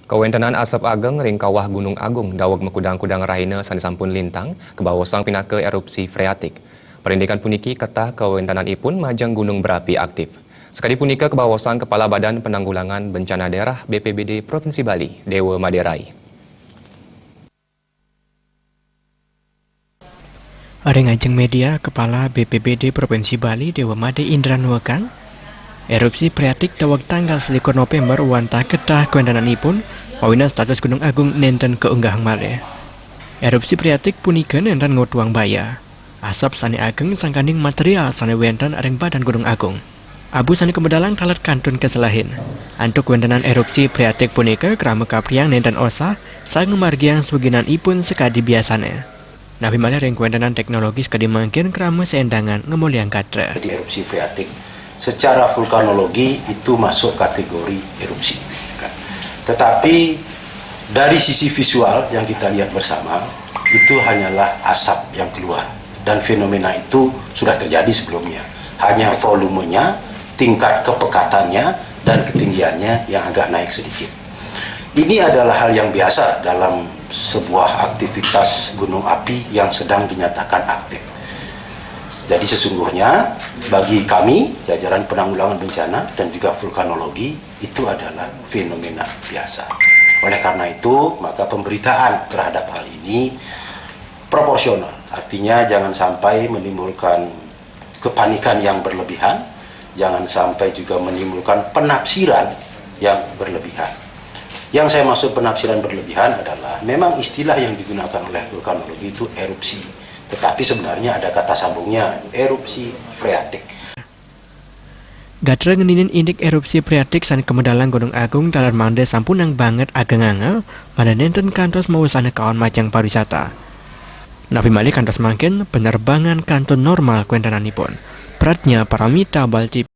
Kawentenan asap ageng ring kawah Gunung Agung daweg mekudang-kudang rahina sanesampun lintang kebawosang pinaka erupsi freatik. Perindikan puniki ketah kawentanan ipun majang gunung berapi aktif. Sekali punika kebawosang Kepala Badan Penanggulangan Bencana Daerah BPBD Provinsi Bali, Dewa Maderai. Areng ajeng media, Kepala BPBD Provinsi Bali Dewa Made Indra nuwekang erupsi freatik daweg tanggal 1 November wantah ketah kawentananipun pawina status Gunung Agung nenten keunggahang malih. Erupsi freatik punika nenten ngotuang baya. Asap sane ageng sangkaning material sane wenten areng badan Gunung Agung. Abu sane kemedalang talet kantun keselahin. Antuk wentenan erupsi freatik punika krama kapriang nenten osah sang margiang suginan ipun sekadi biasane. Nabi malih ring wentenan teknologis kadi mangkin krama seendangan ngemuliang katra. Di erupsi freatik secara vulkanologi itu masuk kategori erupsi. Tetapi dari sisi visual yang kita lihat bersama itu hanyalah asap yang keluar dan fenomena itu sudah terjadi sebelumnya. Hanya volumenya, tingkat kepekatannya dan ketinggiannya yang agak naik sedikit. Ini adalah hal yang biasa dalam sebuah aktivitas gunung api yang sedang dinyatakan aktif. Jadi sesungguhnya bagi kami, jajaran penanggulangan bencana dan juga vulkanologi, itu adalah fenomena biasa. Oleh karena itu, maka pemberitaan terhadap hal ini proporsional. Artinya jangan sampai menimbulkan kepanikan yang berlebihan, jangan sampai juga menimbulkan penafsiran yang berlebihan. Yang saya maksud penafsiran berlebihan adalah memang istilah yang digunakan oleh vulkanologi itu erupsi. Tetapi sebenarnya ada kata sambungnya, erupsi freatik. Gatra ngeninin indik erupsi freatik san kemedalang Gunung Agung dalam mangde sampunang banget ageng-angel pada nenten kantos mau sana kawan majang pariwisata. Nabi malih kantos mangkin penerbangan kanton normal kuentananipun. Pratnya Paramita Balti